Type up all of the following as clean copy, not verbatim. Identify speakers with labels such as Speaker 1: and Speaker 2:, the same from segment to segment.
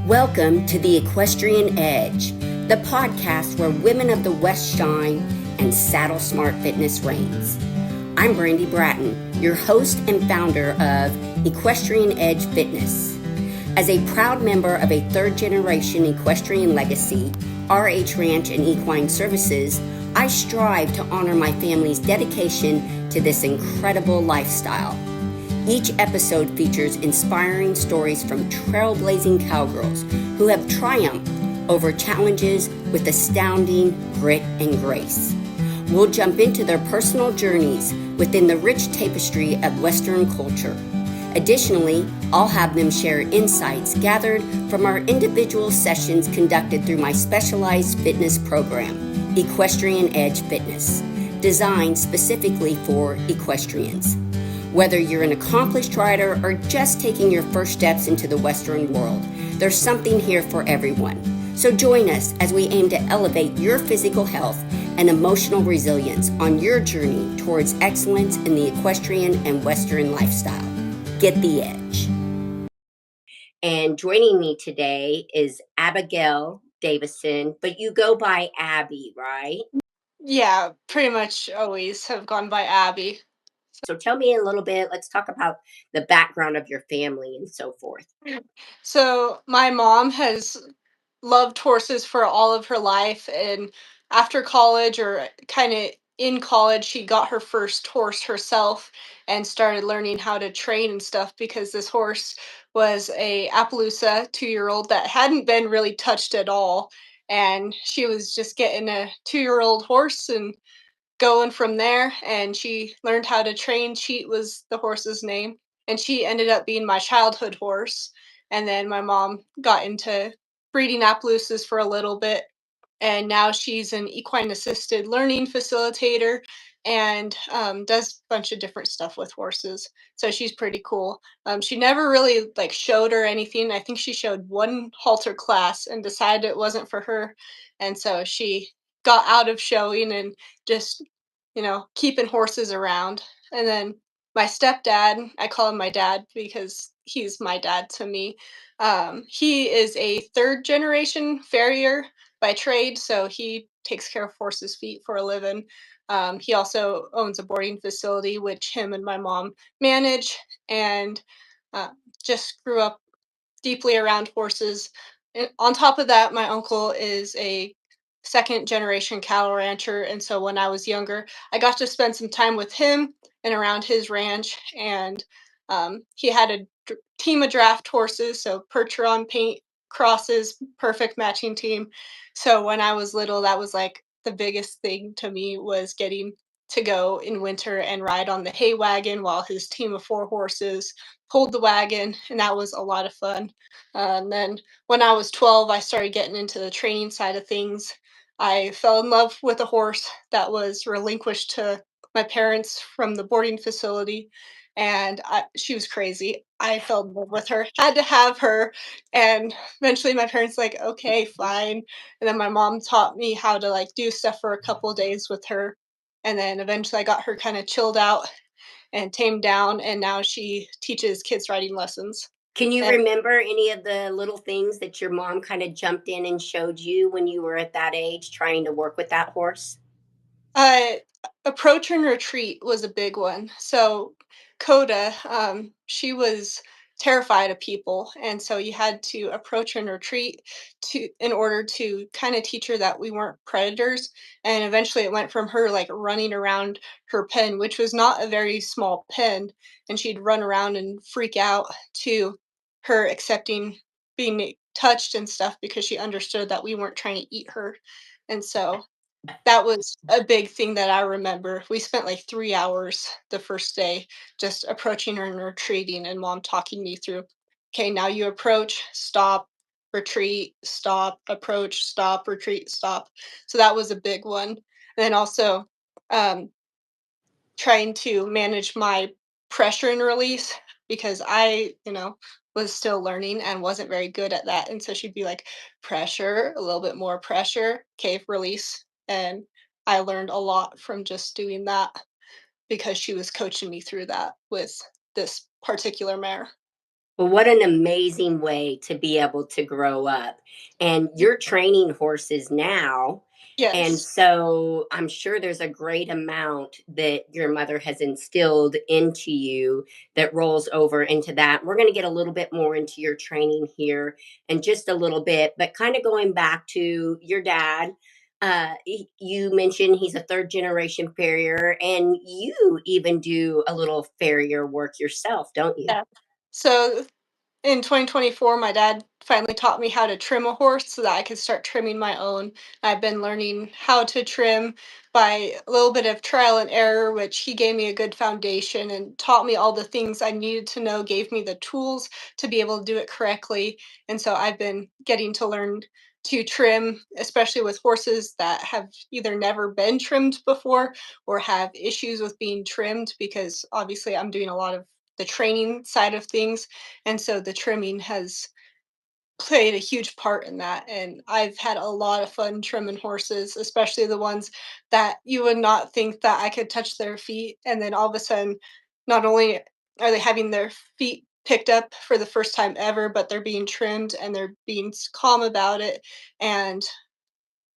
Speaker 1: Welcome to the Equestrian Edge, the podcast where women of the West shine and saddle smart fitness reigns. I'm Brandy Bratton, your host and founder of Equestrian Edge Fitness. As a proud member of a third-generation equestrian legacy, RH Ranch and Equine Services, I strive to honor my family's dedication to this incredible lifestyle. Each episode features inspiring stories from trailblazing cowgirls who have triumphed over challenges with astounding grit and grace. We'll jump into their personal journeys within the rich tapestry of Western culture. Additionally, I'll have them share insights gathered from our individual sessions conducted through my specialized fitness program, Equestrian Edge Fitness, designed specifically for equestrians. Whether you're an accomplished rider or just taking your first steps into the Western world, there's something here for everyone. So join us as we aim to elevate your physical health and emotional resilience on your journey towards excellence in the equestrian and Western lifestyle. Get the edge. And joining me today is Abigail Davison, but you go by Abby, right?
Speaker 2: Yeah, pretty much always have gone by Abby.
Speaker 1: So tell me a little bit, let's talk about the background of your family and so forth.
Speaker 2: So my mom has loved horses for all of her life, and after college or kind of in college, she got her first horse herself and started learning how to train and stuff because this horse was a Appaloosa 2-year-old that hadn't been really touched at all. And she was just getting a 2-year-old horse and going from there, and she learned how to train. Cheat was the horse's name, and she ended up being my childhood horse. And then my mom got into breeding Appaloosas for a little bit, and now she's an equine assisted learning facilitator and does a bunch of different stuff with horses. So she's pretty cool. She never really like showed or anything. I think she showed one halter class and decided it wasn't for her, and so she got out of showing and just keeping horses around. And then my stepdad, I call him my dad because he's my dad to me. He is a third generation farrier by trade, so he takes care of horses' feet for a living. He also owns a boarding facility, which him and my mom manage, and uh, just grew up deeply around horses. And on top of that, my uncle is a second generation cattle rancher. And so when I was younger, I got to spend some time with him and around his ranch. And he had a team of draft horses, so Percheron paint crosses, perfect matching team. So when I was little, that was like the biggest thing to me was getting to go in winter and ride on the hay wagon while his team of 4 horses pulled the wagon, and that was a lot of fun. And then when I was 12, I started getting into the training side of things. I fell in love with a horse that was relinquished to my parents from the boarding facility, and she was crazy. I fell in love with her, had to have her, and eventually my parents like, okay, fine. And then my mom taught me how to like do stuff for a couple of days with her, and then eventually I got her kind of chilled out and tamed down, and now she teaches kids riding lessons.
Speaker 1: Can you
Speaker 2: And
Speaker 1: remember any of the little things that your mom kind of jumped in and showed you when you were at that age trying to work with that horse?
Speaker 2: uh, approach and retreat was a big one. So Coda, she was terrified of people, and so you had to approach and retreat to in order to kind of teach her that we weren't predators. And eventually, it went from her like running around her pen, which was not a very small pen, and she'd run around and freak out, to her accepting being touched and stuff because she understood that we weren't trying to eat her. And so that was a big thing that I remember. We spent like 3 hours the first day just approaching her and retreating, and mom talking me through, "Okay, now you approach, stop, retreat, stop, approach, stop, retreat, stop." So that was a big one. And then also, um, trying to manage my pressure and release because I was still learning and wasn't very good at that. And so she'd be like, pressure, a little bit more pressure, okay, release. And I learned a lot from just doing that because she was coaching me through that with this particular mare.
Speaker 1: Well, what an amazing way to be able to grow up. And you're training horses now. And
Speaker 2: Yes.
Speaker 1: so I'm sure there's a great amount that your mother has instilled into you that rolls over into that. We're going to get a little bit more into your training here in just a little bit, but kind of going back to your dad. You mentioned he's a third generation farrier, and you even do a little farrier work yourself, don't you?
Speaker 2: Yeah. So in 2024, my dad finally taught me how to trim a horse so that I could start trimming my own. I've been learning how to trim by a little bit of trial and error, which he gave me a good foundation and taught me all the things I needed to know, gave me the tools to be able to do it correctly. And so I've been getting to learn to trim, especially with horses that have either never been trimmed before or have issues with being trimmed, because obviously I'm doing a lot of the training side of things, and so the trimming has played a huge part in that. And I've had a lot of fun trimming horses, especially the ones that you would not think that I could touch their feet. And then all of a sudden, not only are they having their feet picked up for the first time ever, but they're being trimmed and they're being calm about it and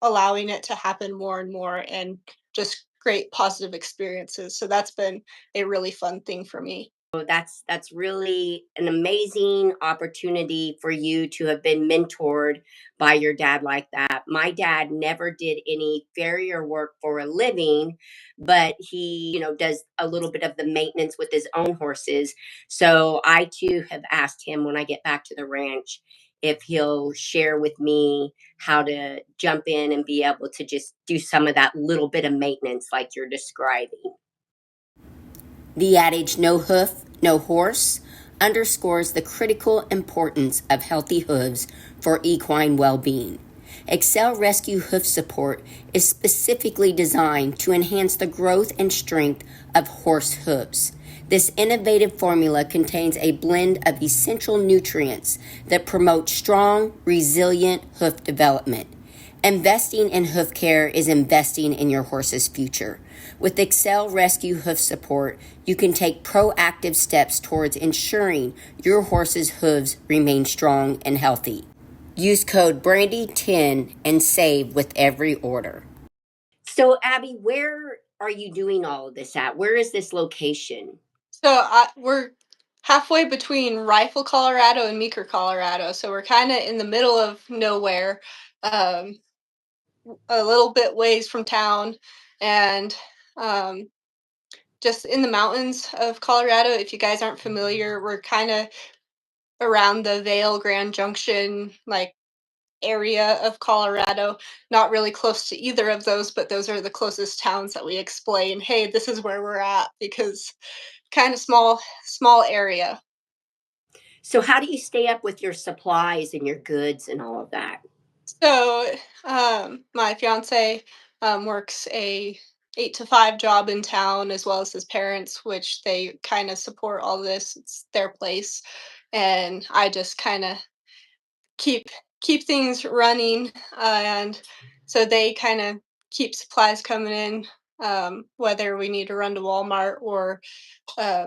Speaker 2: allowing it to happen more and more, and just great positive experiences. So that's been a really fun thing for me.
Speaker 1: So that's really an amazing opportunity for you to have been mentored by your dad like that. My dad never did any farrier work for a living, but he, does a little bit of the maintenance with his own horses. So I too have asked him when I get back to the ranch if he'll share with me how to jump in and be able to just do some of that little bit of maintenance like you're describing. The adage, no hoof, no horse, underscores the critical importance of healthy hooves for equine well being. Excel Rescue Hoof Support is specifically designed to enhance the growth and strength of horse hooves. This innovative formula contains a blend of essential nutrients that promote strong, resilient hoof development. Investing in hoof care is investing in your horse's future. With Excel Rescue Hoof Support, you can take proactive steps towards ensuring your horse's hooves remain strong and healthy. Use code Brandy10 and save with every order. So, Abby, where are you doing all of this at? Where is this location?
Speaker 2: So we're halfway between Rifle, Colorado, and Meeker, Colorado. So we're kind of in the middle of nowhere, um, a little bit ways from town, and um, just in the mountains of Colorado. If you guys aren't familiar, we're kind of around the Vail Grand Junction, like area of Colorado. Not really close to either of those, but those are the closest towns that we explain. Hey, this is where we're at, because kind of small area.
Speaker 1: So, how do you stay up with your supplies and your goods and all of that?
Speaker 2: So, my fiance works a 8 to 5 job in town, as well as his parents, which they kind of support all this. It's their place, and I just kind of keep keep things running, and so they kind of keep supplies coming in. Whether we need to run to Walmart or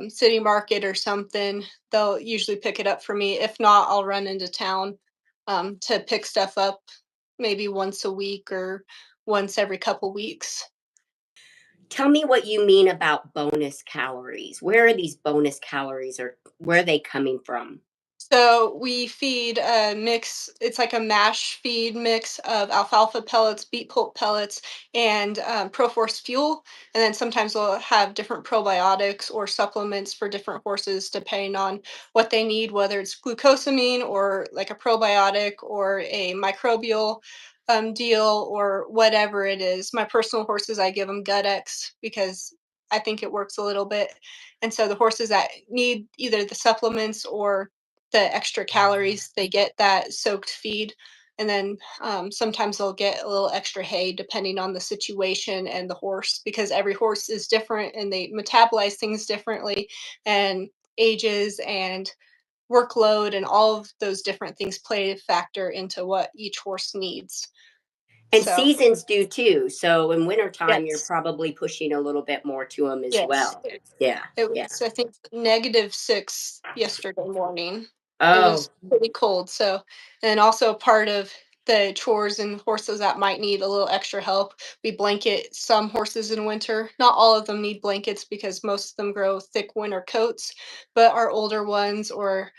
Speaker 2: city market or something, they'll usually pick it up for me. If not, I'll run into town to pick stuff up maybe once a week or once every couple weeks.
Speaker 1: Tell me what you mean about bonus calories. Where are these bonus calories, or where are they coming from?
Speaker 2: So we feed a mix. It's like a mash feed mix of alfalfa pellets, beet pulp pellets, and Proforce fuel. And then sometimes we'll have different probiotics or supplements for different horses, depending on what they need, whether it's glucosamine or like a probiotic or a microbial deal or whatever it is. My personal horses, I give them Gut X because I think it works a little bit. And so the horses that need either the supplements or the extra calories, they get that soaked feed. And then sometimes they'll get a little extra hay depending on the situation and the horse, because every horse is different and they metabolize things differently, and ages and workload and all of those different things play a factor into what each horse needs.
Speaker 1: And
Speaker 2: So,
Speaker 1: seasons do too. So in wintertime, you're
Speaker 2: yes,
Speaker 1: probably pushing a little bit more to them as
Speaker 2: yes.
Speaker 1: well. Yeah,
Speaker 2: It
Speaker 1: yeah.
Speaker 2: was, I think, -6 yesterday morning. It
Speaker 1: Oh,
Speaker 2: was pretty cold, so and also part of the chores and horses that might need a little extra help, we blanket some horses in winter. Not all of them need blankets because most of them grow thick winter coats, but our older ones or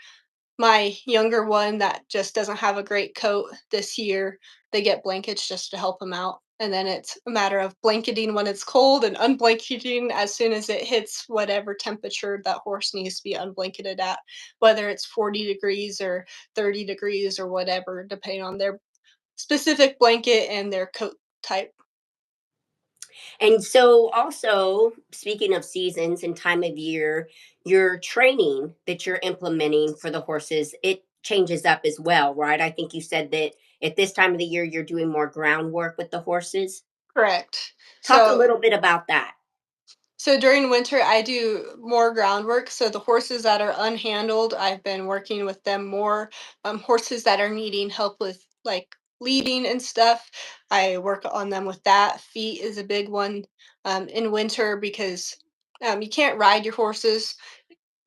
Speaker 2: my younger one that just doesn't have a great coat this year, they get blankets just to help them out. And then it's a matter of blanketing when it's cold and unblanketing as soon as it hits whatever temperature that horse needs to be unblanketed at, whether it's 40 degrees or 30 degrees or whatever, depending on their specific blanket and their coat type.
Speaker 1: and so also speaking of seasons and time of year, your training that you're implementing for the horses, it changes up as well, right? I think you said that at this time of the year you're doing more groundwork with the horses.
Speaker 2: Correct.
Speaker 1: Talk a
Speaker 2: So
Speaker 1: little bit about that.
Speaker 2: So during winter, I do more groundwork. So the horses that are unhandled, I've been working with them more. Horses that are needing help with like leading and stuff, I work on them with that. Feet is a big one in winter because you can't ride your horses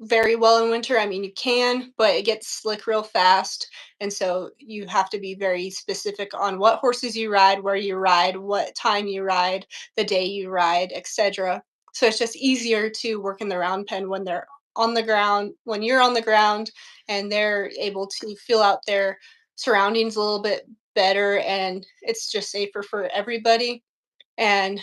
Speaker 2: very well in winter. I mean, you can, but it gets slick real fast. And so you have to be very specific on what horses you ride, where you ride, what time you ride, the day you ride, etc. So it's just easier to work in the round pen when they're on the ground, when you're on the ground, and they're able to feel out their surroundings a little bit better. And it's just safer for everybody. And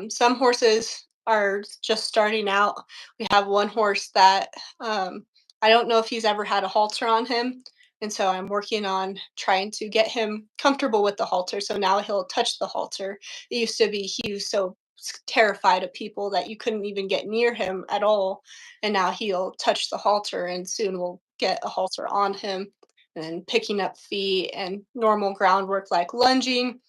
Speaker 2: some horses are just starting out. We have one horse that I don't know if he's ever had a halter on him. And so I'm working on trying to get him comfortable with the halter. So now he'll touch the halter. It used to be he was so terrified of people that you couldn't even get near him at all. And now he'll touch the halter and soon we'll get a halter on him. And then picking up feet and normal groundwork like lunging,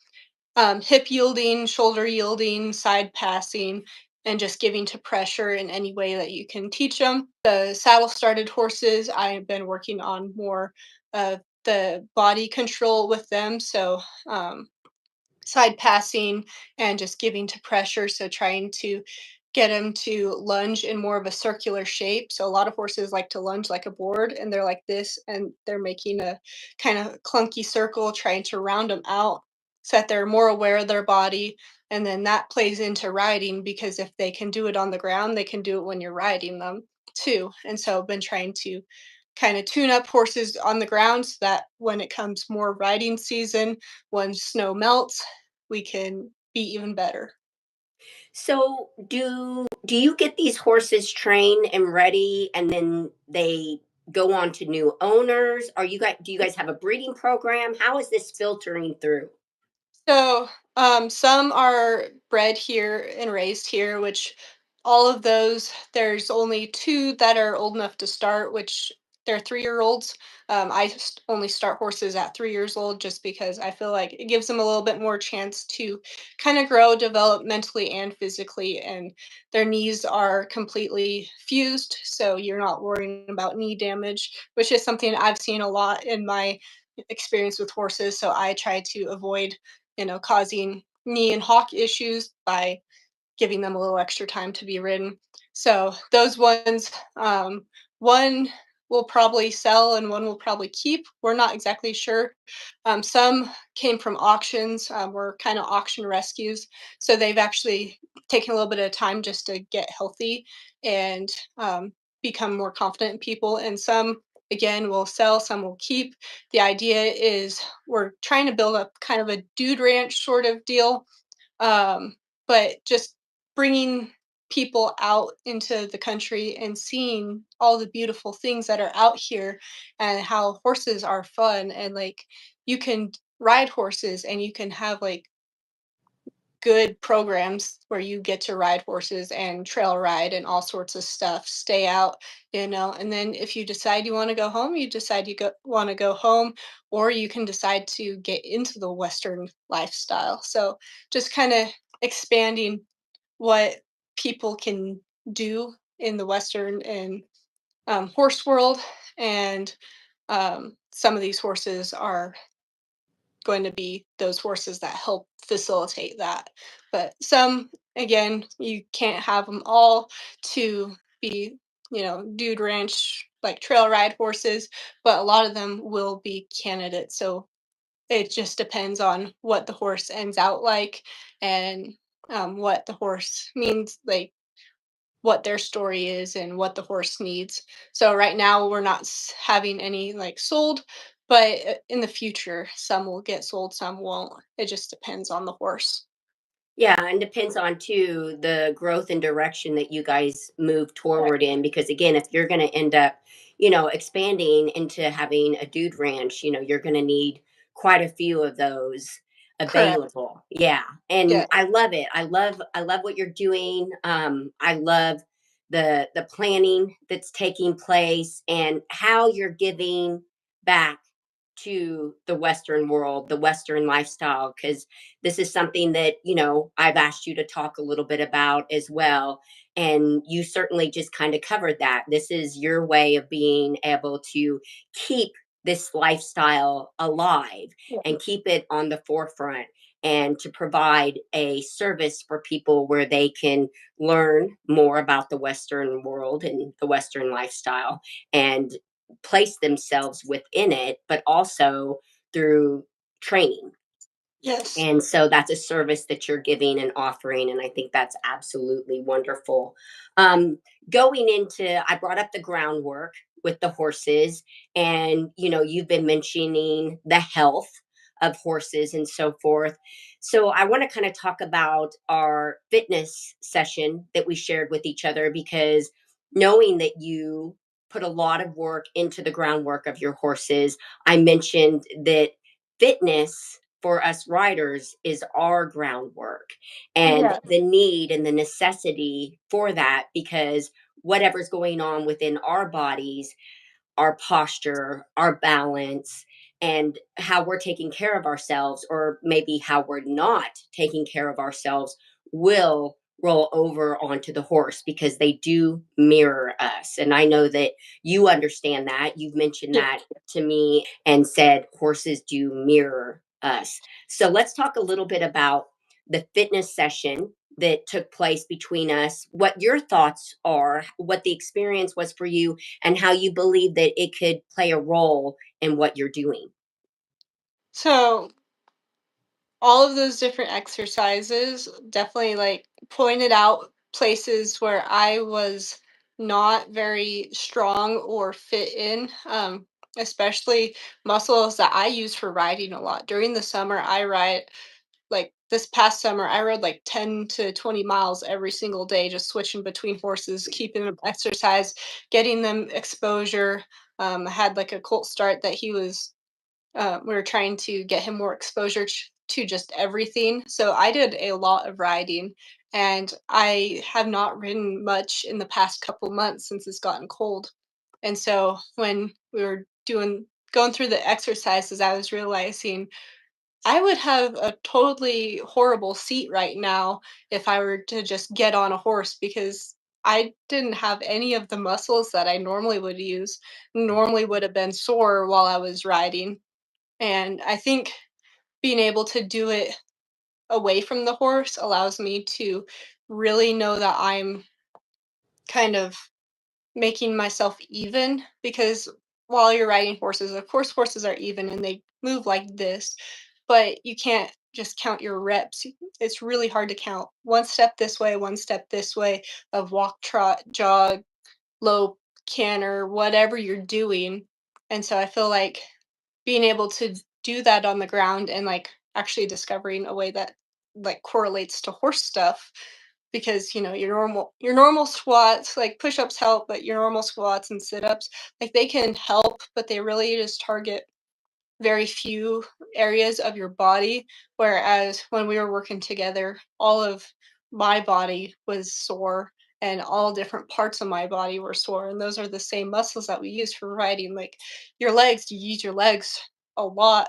Speaker 2: hip yielding, shoulder yielding, side passing, and just giving to pressure in any way that you can teach them. The saddle started horses, I've been working on more of the body control with them. So, side passing and just giving to pressure. So trying to get them to lunge in more of a circular shape. So a lot of horses like to lunge like a board and they're like this and they're making a kind of clunky circle trying to round them out so that they're more aware of their body. And then that plays into riding because if they can do it on the ground, they can do it when you're riding them too. And so I've been trying to kind of tune up horses on the ground so that when it comes more riding season, when snow melts, we can be even better.
Speaker 1: So do you get these horses trained and ready and then they go on to new owners? Are you guys do you guys have a breeding program? How is this filtering through?
Speaker 2: So, some are bred here and raised here, which all of those, there's only two that are old enough to start, which they're 3 year olds. Only start horses at 3 years old just because I feel like it gives them a little bit more chance to kind of grow, develop mentally and physically, and their knees are completely fused. So you're not worrying about knee damage, which is something I've seen a lot in my experience with horses. So I try to avoid causing knee and hock issues by giving them a little extra time to be ridden. So those ones, one will probably sell and one will probably keep. We're not exactly sure. Some came from auctions, were kind of auction rescues. So they've actually taken a little bit of time just to get healthy and become more confident in people. And some, again, will sell, some will keep. The idea is we're trying to build up kind of a dude ranch sort of deal, um, but just bringing people out into the country and seeing all the beautiful things that are out here and how horses are fun and like you can ride horses and you can have like good programs where you get to ride horses and trail ride and all sorts of stuff, stay out, and then if you decide you want to go home, you decide you want to go home, or you can decide to get into the Western lifestyle. So just kind of expanding what people can do in the Western and horse world. And some of these horses are going to be those horses that help facilitate that. But some, again, you can't have them all to be, dude ranch like trail ride horses, but a lot of them will be candidates. So it just depends on what the horse ends out like, and what the horse means, like what their story is and what the horse needs. So right now we're not having any like sold, but in the future some will get sold, some won't. It just depends on the horse.
Speaker 1: Yeah, and depends on too the growth and direction that you guys move
Speaker 2: Right.
Speaker 1: forward in. Because again, if you're going to end up, expanding into having a dude ranch, you're going to need quite a few of those
Speaker 2: Correct.
Speaker 1: available. Yeah,
Speaker 2: Yeah.
Speaker 1: and I love it. I love what you're doing. I love the planning that's taking place and how you're giving back to the Western world, the Western lifestyle, because this is something that I've asked you to talk a little bit about as well, and you certainly just kind of covered that. This is your way of being able to keep this lifestyle alive
Speaker 2: Yeah.
Speaker 1: and keep it on the forefront, and to provide a service for people where they can learn more about the Western world and the Western lifestyle, and place themselves within it, but also through training.
Speaker 2: Yes.
Speaker 1: And so that's a service that you're giving and offering. And I think that's absolutely wonderful. Um, Going into, I brought up the groundwork with the horses, and you've been mentioning the health of horses and so forth. So I want to kind of talk about our fitness session that we shared with each other, because knowing that you put a lot of work into the groundwork of your horses, I mentioned that fitness for us riders is our groundwork, and
Speaker 2: Yeah.
Speaker 1: the need and the necessity for that, because whatever's going on within our bodies, our posture, our balance, and how we're taking care of ourselves, or maybe how we're not taking care of ourselves, will roll over onto the horse, because they do mirror us. And I know that you understand that. You've mentioned
Speaker 2: Yeah.
Speaker 1: that to me and said horses do mirror us. So let's talk a little bit about the fitness session that took place between us, what your thoughts are, what the experience was for you, and how you believe that it could play a role in what you're doing.
Speaker 2: So all of those different exercises definitely like pointed out places where I was not very strong or fit in, especially muscles that I use for riding a lot. During the summer, I ride like this past summer, I rode like 10 to 20 miles every single day, just switching between horses, keeping them exercise, getting them exposure. I had like a colt start that we were trying to get him more exposure to just everything. So I did a lot of riding, and I have not ridden much in the past couple months since it's gotten cold. And so when we were doing going through the exercises, I was realizing I would have a totally horrible seat right now if I were to just get on a horse, because I didn't have any of the muscles that I normally would use, normally would have been sore while I was riding. And I think being able to do it away from the horse allows me to really know that I'm kind of making myself even, because while you're riding horses, of course, horses are even and they move like this, but you can't just count your reps. It's really hard to count one step this way, one step this way of walk, trot, jog, low, canter, whatever you're doing. And so I feel like being able to do that on the ground and like actually discovering a way that like correlates to horse stuff, because your normal squats, like push-ups help, but your normal squats and sit-ups, like they can help, but they really just target very few areas of your body. Whereas when we were working together, all of my body was sore, and all different parts of my body were sore. And those are the same muscles that we use for riding. Like your legs, you use your legs a lot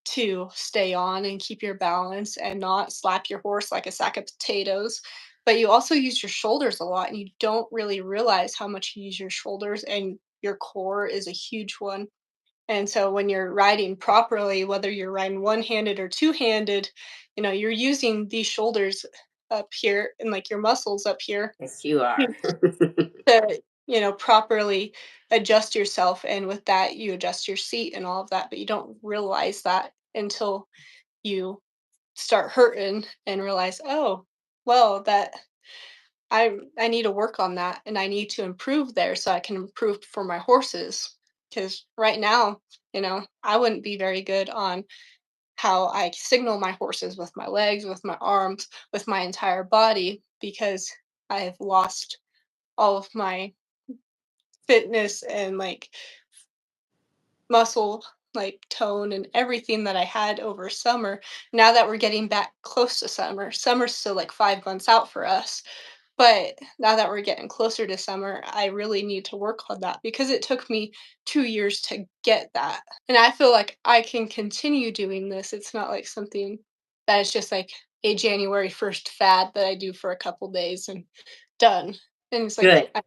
Speaker 2: to stay on and keep your balance and not slap your horse like a sack of potatoes. But you also use your shoulders a lot, and you don't really realize how much you use your shoulders, and your core is a huge one. And so when you're riding properly, whether you're riding one-handed or two-handed, you're using these shoulders up here and like your muscles up here
Speaker 1: Yes, you are.
Speaker 2: to, properly. adjust yourself, and with that you adjust your seat and all of that, but you don't realize that until you start hurting and realize, oh, well, that I need to work on that and I need to improve there so I can improve for my horses. Because right now, I wouldn't be very good on how I signal my horses with my legs, with my arms, with my entire body, because I have lost all of my fitness and like muscle like tone and everything that I had over summer. Now that we're getting back close to summer, summer's still like 5 months out for us. But now that we're getting closer to summer, I really need to work on that because it took me 2 years to get that. And I feel like I can continue doing this. It's not like something that is just like a January 1st fad that I do for a couple days and done. And it's like
Speaker 1: Good.
Speaker 2: I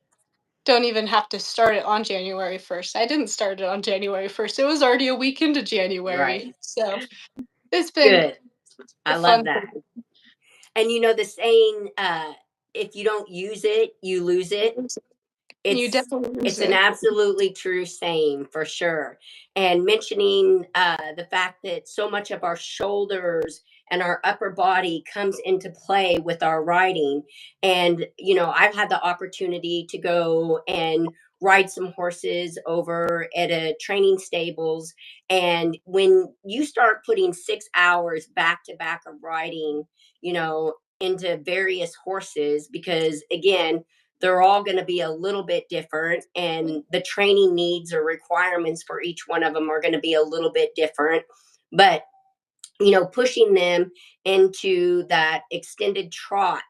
Speaker 2: don't even have to start it on January 1st. I didn't start it on January 1st. It was already a week into
Speaker 1: Right.
Speaker 2: January. So it's been
Speaker 1: Good.
Speaker 2: a
Speaker 1: I love
Speaker 2: fun
Speaker 1: that. And the saying, if you don't use it, you lose it.
Speaker 2: thing. You
Speaker 1: It's
Speaker 2: definitely lose
Speaker 1: it's an
Speaker 2: it.
Speaker 1: absolutely true saying for sure. And mentioning the fact that so much of our shoulders and our upper body comes into play with our riding. And I've had the opportunity to go and ride some horses over at a training stables. And when you start putting 6 hours back to back of riding, into various horses, because again, they're all going to be a little bit different, and the training needs or requirements for each one of them are going to be a little bit different. But pushing them into that extended trot,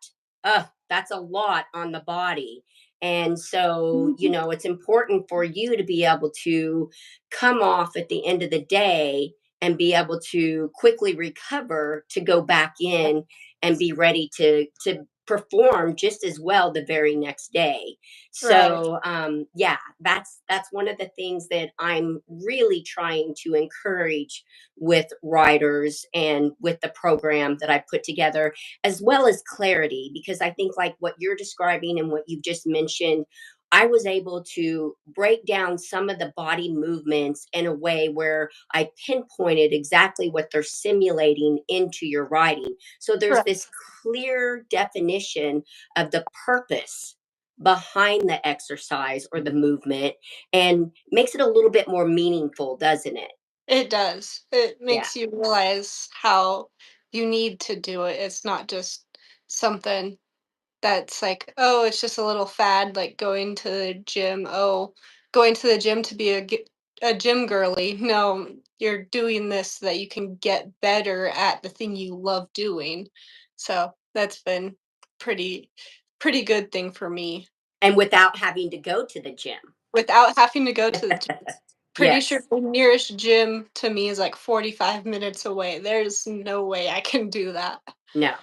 Speaker 1: that's a lot on the body. And so,
Speaker 2: Mhm.
Speaker 1: it's important for you to be able to come off at the end of the day and be able to quickly recover to go back in and be ready to perform just as well the very next day.
Speaker 2: Right.
Speaker 1: So yeah, that's one of the things that I'm really trying to encourage with riders and with the program that I put together, as well as clarity, because I think, like what you're describing and what you've just mentioned, I was able to break down some of the body movements in a way where I pinpointed exactly what they're simulating into your riding. So there's
Speaker 2: Right.
Speaker 1: this clear definition of the purpose behind the exercise or the movement, and makes it a little bit more meaningful, doesn't it?
Speaker 2: It does. It
Speaker 1: Yeah.
Speaker 2: makes you realize how you need to do it. It's not just something that's like, oh, it's just a little fad, like going to the gym. Oh, going to the gym to be a gym girly. No, you're doing this so that you can get better at the thing you love doing. So that's been pretty, pretty good thing for me
Speaker 1: And without having to go to the gym.
Speaker 2: without having to go to the gym. Pretty sure
Speaker 1: Yes.
Speaker 2: the nearest gym to me is like 45 minutes away. There's no way I can do that.
Speaker 1: No,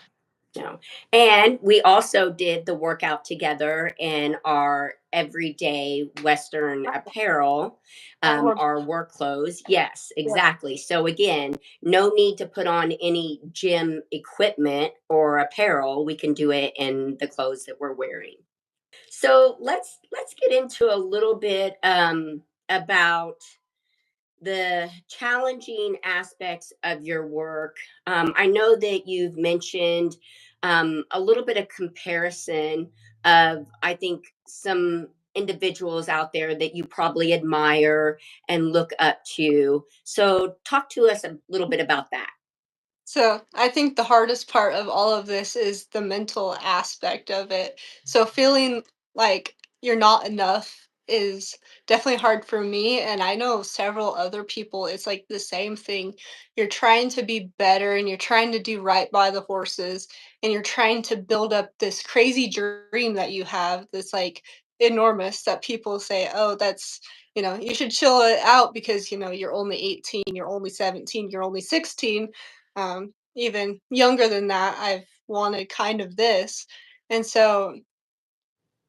Speaker 1: no. And we also did the workout together in our everyday Western apparel,
Speaker 2: Or
Speaker 1: our work clothes. Yes,
Speaker 2: yeah.
Speaker 1: exactly. So again, no need to put on any gym equipment or apparel. We can do it in the clothes that we're wearing. So let's get into a little bit about the challenging aspects of your work. I know that you've mentioned a little bit of comparison of, I think, some individuals out there that you probably admire and look up to. So, talk to us a little bit about that.
Speaker 2: So I think the hardest part of all of this is the mental aspect of it. So feeling like you're not enough is definitely hard for me. And I know several other people, it's like the same thing. You're trying to be better and you're trying to do right by the horses and you're trying to build up this crazy dream that you have that's like enormous that people say, oh, that's you should chill it out because you're only 18, you're only 17, you're only 16. Even younger than that, I've wanted kind of this. And so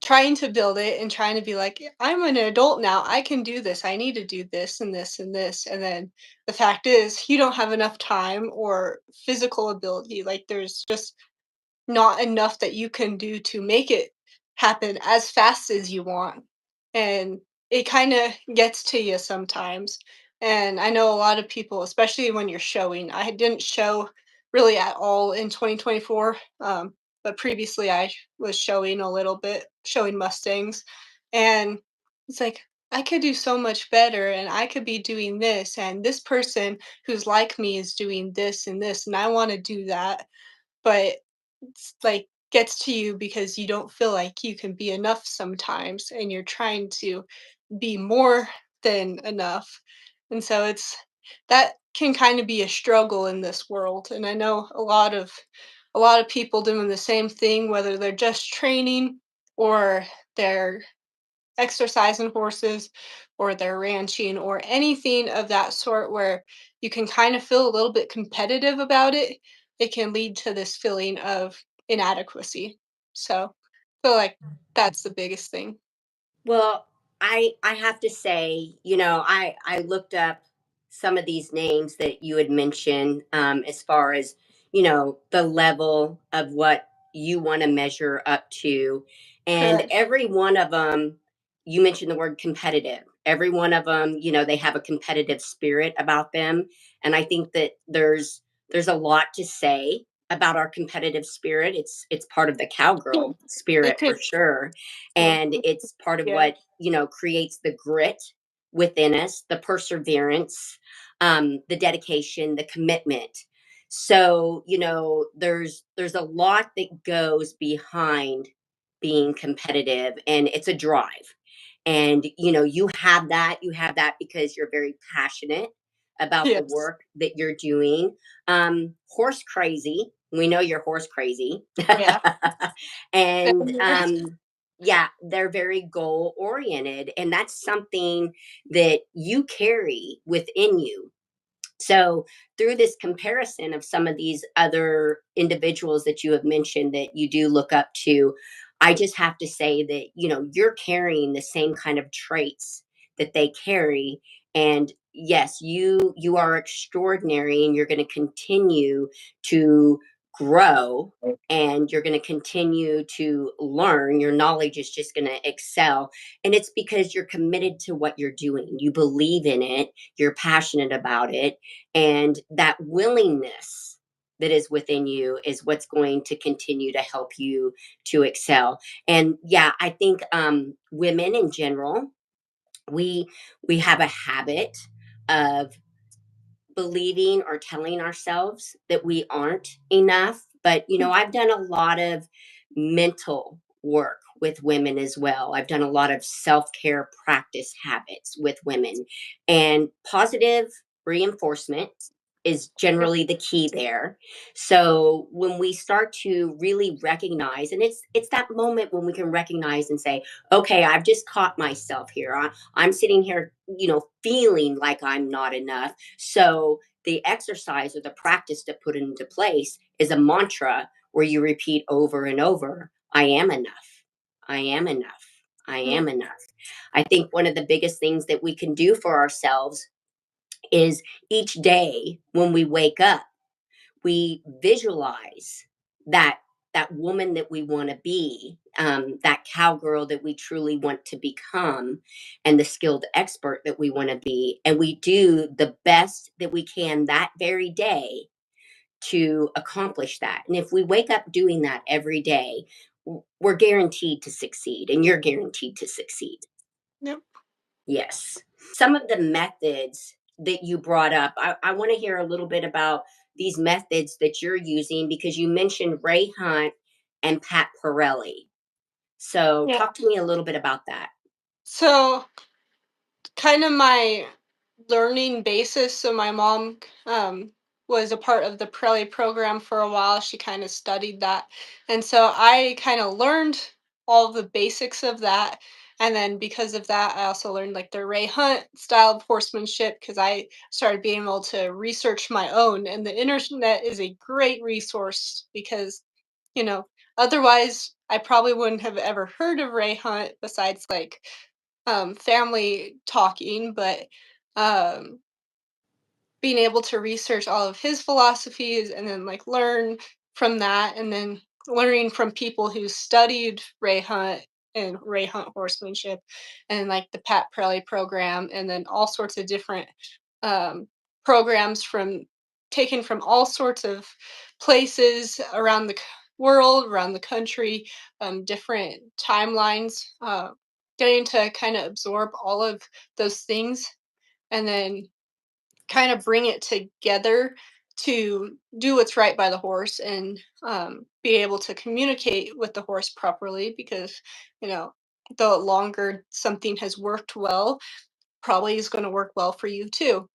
Speaker 2: trying to build it and trying to be like, I'm an adult now. I can do this. I need to do this and this and this. And then the fact is, you don't have enough time or physical ability. Like, there's just not enough that you can do to make it happen as fast as you want. And it kind of gets to you sometimes. And I know a lot of people, especially when you're showing. I didn't show really at all in 2024, but previously I was showing a little bit, showing Mustangs, and it's like I could do so much better, and I could be doing this, and this person who's like me is doing this and this, and I want to do that, but it's like gets to you because you don't feel like you can be enough sometimes, and you're trying to be more than enough. And so it's that can kind of be a struggle in this world. And I know a lot of people doing the same thing, whether they're just training or they're exercising horses or they're ranching or anything of that sort where you can kind of feel a little bit competitive about it. It can lead to this feeling of inadequacy. So I feel like that's the biggest thing.
Speaker 1: Well, I have to say, I looked up some of these names that you had mentioned, as far as the level of what you want to measure up to, and
Speaker 2: Correct.
Speaker 1: every one of them, you mentioned the word competitive. Every one of them, they have a competitive spirit about them, and I think that there's a lot to say about our competitive spirit. It's part of the cowgirl
Speaker 2: It
Speaker 1: spirit for
Speaker 2: could.
Speaker 1: sure, and
Speaker 2: Mhm.
Speaker 1: it's part of
Speaker 2: Yeah.
Speaker 1: what creates the grit within us, the perseverance, the dedication, the commitment. So there's a lot that goes behind being competitive, and it's a drive. And you have that because you're very passionate about the
Speaker 2: Yes.
Speaker 1: work that you're doing. Horse crazy, we know you're horse crazy.
Speaker 2: Yeah.
Speaker 1: And
Speaker 2: And there's
Speaker 1: yeah, they're very goal oriented, and that's something that you carry within you. So, through this comparison of some of these other individuals that you have mentioned that you do look up to, I just have to say that, you're carrying the same kind of traits that they carry. And yes, you are extraordinary, and you're going to continue to grow, and you're going to continue to learn. Your knowledge is just going to excel. And it's because you're committed to what you're doing. You believe in it, you're passionate about it, and that willingness that is within you is what's going to continue to help you to excel. And yeah, I think women in general, we we have a habit of believing or telling ourselves that we aren't enough. But, I've done a lot of mental work with women as well. I've done a lot of self care practice habits with women, and positive reinforcement is generally the key there. So when we start to really recognize, and it's that moment when we can recognize and say, okay, I've just caught myself here. I'm sitting here, feeling like I'm not enough. So the exercise or the practice to put into place is a mantra where you repeat over and over, I am enough. I am enough. I
Speaker 2: yeah.
Speaker 1: am enough. I think one of the biggest things that we can do for ourselves is each day when we wake up, we visualize that woman that we want to be, that cowgirl that we truly want to become, and the skilled expert that we want to be, and we do the best that we can that very day to accomplish that. And if we wake up doing that every day, we're guaranteed to succeed, and you're guaranteed to succeed.
Speaker 2: Yep.
Speaker 1: Yes. Some of the methods that you brought up, I want to hear a little bit about these methods that you're using, because you mentioned Ray Hunt and Pat Pirelli. So,
Speaker 2: Yeah.
Speaker 1: talk to me a little bit about that.
Speaker 2: So kind of my learning basis. So my mom was a part of the Prelly program for a while. She kind of studied that. And so I kind of learned all the basics of that. And then because of that, I also learned like the Ray Hunt style of horsemanship because I started being able to research my own. And the internet is a great resource because, you know, otherwise I probably wouldn't have ever heard of Ray Hunt besides like family talking, but um, being able to research all of his philosophies and then like learn from that, and then learning from people who studied Ray Hunt. and ray hunt horsemanship, and like the Pat Prelli program, and then all sorts of different um, programs from taken from all sorts of places around the world, around the country, different timelines, getting to kind of absorb all of those things and then kind of bring it together to do what's right by the horse and be able to communicate with the horse properly because you know the longer something has worked well probably is going to work well for you too.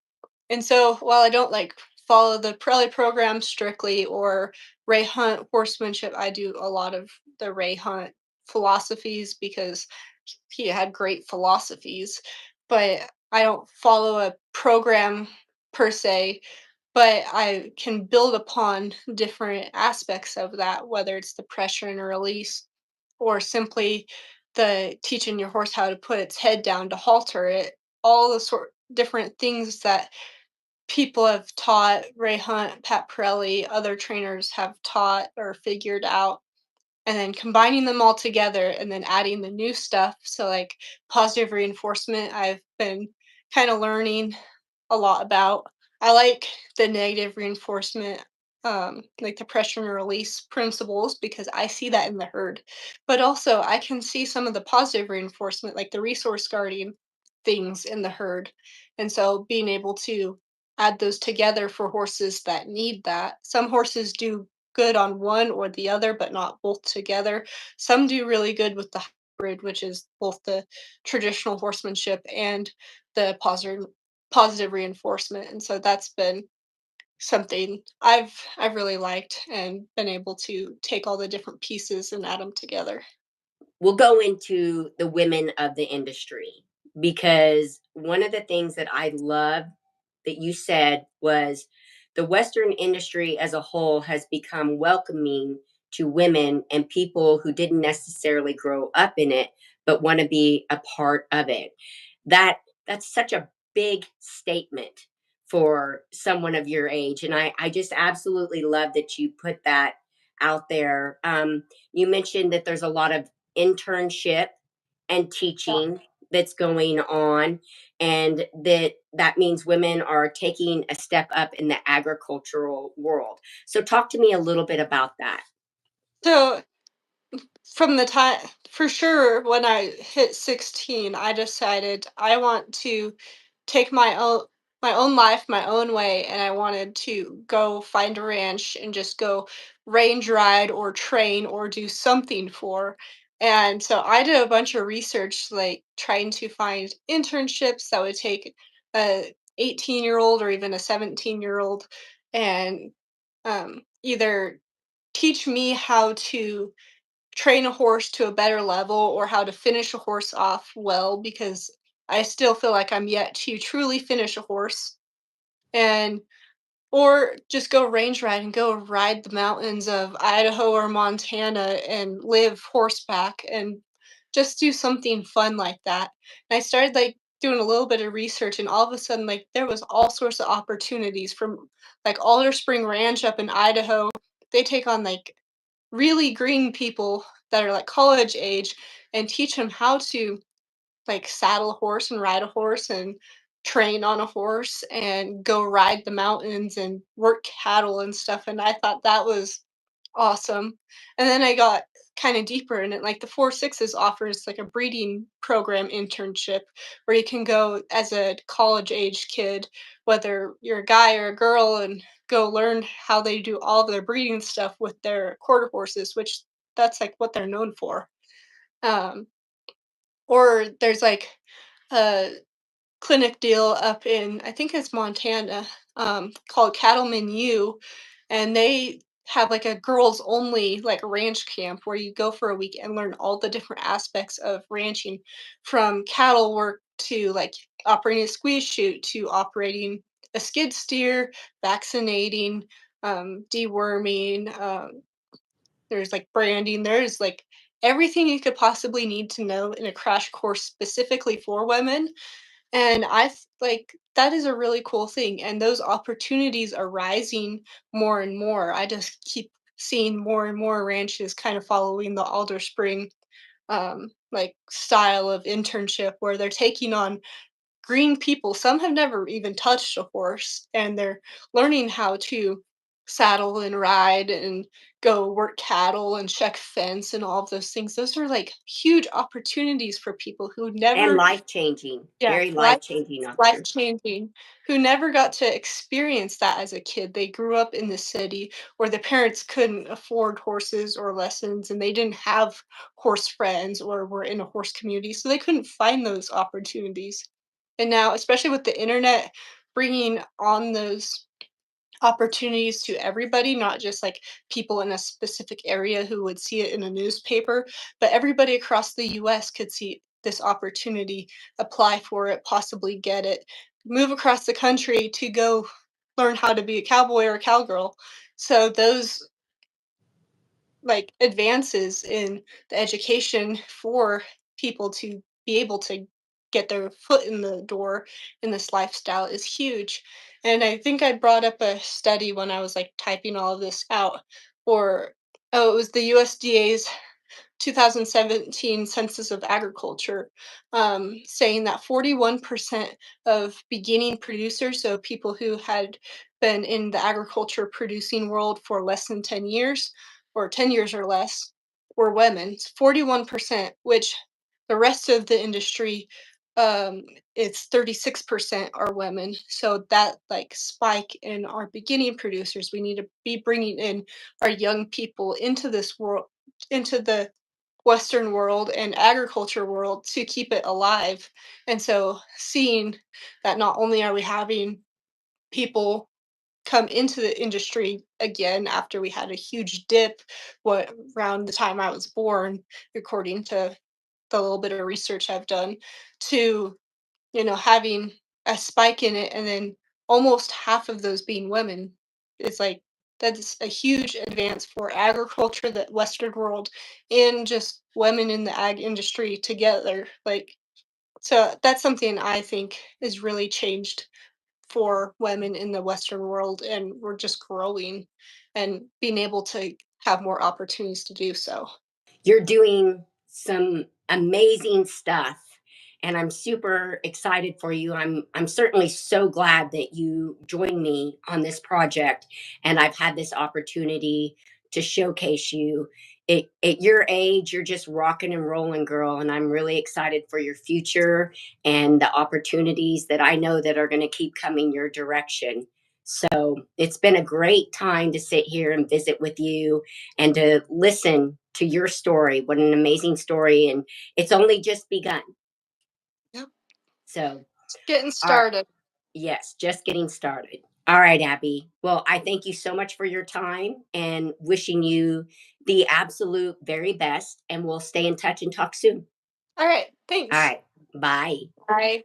Speaker 2: And so while I don't like follow the Pirelli program strictly or Ray Hunt horsemanship, I do a lot of the Ray Hunt philosophies because he had great philosophies. But I don't follow a program per se, but I can build upon different aspects of that, whether it's the pressure and release or simply the teaching your horse how to put its head down to halter it, all the sort different things that people have taught Ray Hunt, Pat Pirelli, other trainers have taught or figured out, and then combining them all together and then adding the new stuff. So, like positive reinforcement, I've been kind of learning a lot about. I like the negative reinforcement, like the pressure and release principles, because I see that in the herd. But also, I can see some of the positive reinforcement, like the resource guarding things in the herd. And so, being able to add those together for horses that need that. Some horses do good on one or the other, but not both together. Some do really good with the hybrid, which is both the traditional horsemanship and the positive reinforcement. And so that's been something I've really liked and been able to take all the different pieces and add them together.
Speaker 1: We'll go into the women of the industry because one of the things that I love that you said was the Western industry as a whole has become welcoming to women and people who didn't necessarily grow up in it but want to be a part of it. That's such a big statement for someone of your age, and I just absolutely love that you put that out there. You mentioned that there's a lot of internship and teaching that's going on, and that means women are taking a step up in the agricultural world. So talk to me a little bit about that.
Speaker 2: So from the time for sure when I hit 16, I decided I want to take my own life my own way, and I wanted to go find a ranch and just go range ride or train or do something for. And so I did a bunch of research like trying to find internships that would take a 18-year-old or even a 17-year-old and either teach me how to train a horse to a better level or how to finish a horse off well because I still feel like I'm yet to truly finish a horse and or just go range ride and go ride the mountains of Idaho or Montana and live horseback and just do something fun like that. And I started like doing a little bit of research and all of a sudden like there was all sorts of opportunities from like Alder Spring Ranch up in Idaho. They take on like really green people that are like college age and teach them how to like saddle a horse and ride a horse and train on a horse and go ride the mountains and work cattle and stuff. And I thought that was awesome. And then I got kind of deeper in it. Like the Four Sixes offers like a breeding program internship where you can go as a college age kid, whether you're a guy or a girl, and go learn how they do all of their breeding stuff with their quarter horses, which that's like what they're known for. Um, or there's like a clinic deal up in I think it's Montana, called Cattleman U, and they have like a girls only like ranch camp where you go for a week and learn all the different aspects of ranching, from cattle work to like operating a squeeze chute to operating a skid steer, vaccinating, deworming. There's like branding. There's like everything you could possibly need to know in a crash course specifically for women, and like that is a really cool thing. And those opportunities are rising more and more. I just keep seeing more and more ranches kind of following the Alder Spring like style of internship where they're taking on green people. Some have never even touched a horse, and they're learning how to saddle and ride and go work cattle and check fence and all of those things. Those are like huge opportunities for people who
Speaker 1: And
Speaker 2: never,
Speaker 1: life changing,
Speaker 2: yeah,
Speaker 1: very life changing
Speaker 2: life
Speaker 1: opportunity.
Speaker 2: changing, who never got to experience that as a kid. They grew up in the city where the parents couldn't afford horses or lessons, and they didn't have horse friends or were in a horse community, so they couldn't find those opportunities. And now, especially with the internet bringing on those opportunities to everybody, not just like people in a specific area who would see it in a newspaper, but everybody across the US could see this opportunity, apply for it, possibly get it, move across the country to go learn how to be a cowboy or a cowgirl. So those like advances in the education for people to be able to get their foot in the door in this lifestyle is huge. And I think I brought up a study when I was like typing all of this out, or oh, it was the USDA's 2017 Census of Agriculture, saying that 41% of beginning producers, so people who had been in the agriculture producing world for less than 10 years or 10 years or less, were women. It's 41%, which the rest of the industry, it's 36% are women. So that like spike in our beginning producers, we need to be bringing in our young people into this world, into the Western world and agriculture world to keep it alive. And so seeing that not only are we having people come into the industry again after we had a huge dip what around the time I was born, according to the little bit of research I've done, to having a spike in it and then almost half of those being women. It's like that's a huge advance for agriculture, the Western world, and just women in the ag industry together. Like, so that's something I think is really changed for women in the Western world, and we're just growing and being able to have more opportunities to do so.
Speaker 1: You're doing some amazing stuff, and I'm super excited for you. I'm certainly so glad that you joined me on this project, and I've had this opportunity to showcase you. At your age, you're just rocking and rolling, girl, and I'm really excited for your future and the opportunities that I know that are going to keep coming your direction. So it's been a great time to sit here and visit with you and to listen to your story. What an amazing story. And it's only just begun.
Speaker 2: Yep.
Speaker 1: So,
Speaker 2: Getting
Speaker 1: all right.
Speaker 2: started.
Speaker 1: Yes, just getting started. All right, Abby. Well, I thank you so much for your time and wishing you the absolute very best. And we'll stay in touch and talk soon.
Speaker 2: All right.
Speaker 1: All
Speaker 2: Thanks.
Speaker 1: right. Bye.
Speaker 2: Bye.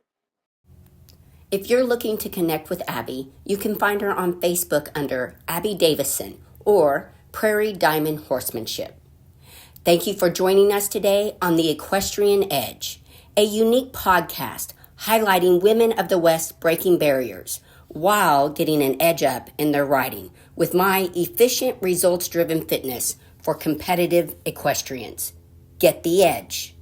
Speaker 1: If you're looking to connect with Abby, you can find her on Facebook under Abby Davison or Prairie Diamond Horsemanship. Thank you for joining us today on The Equestrian Edge, a unique podcast highlighting women of the West breaking barriers while getting an edge up in their riding with my efficient, results driven fitness for competitive equestrians. Get the edge.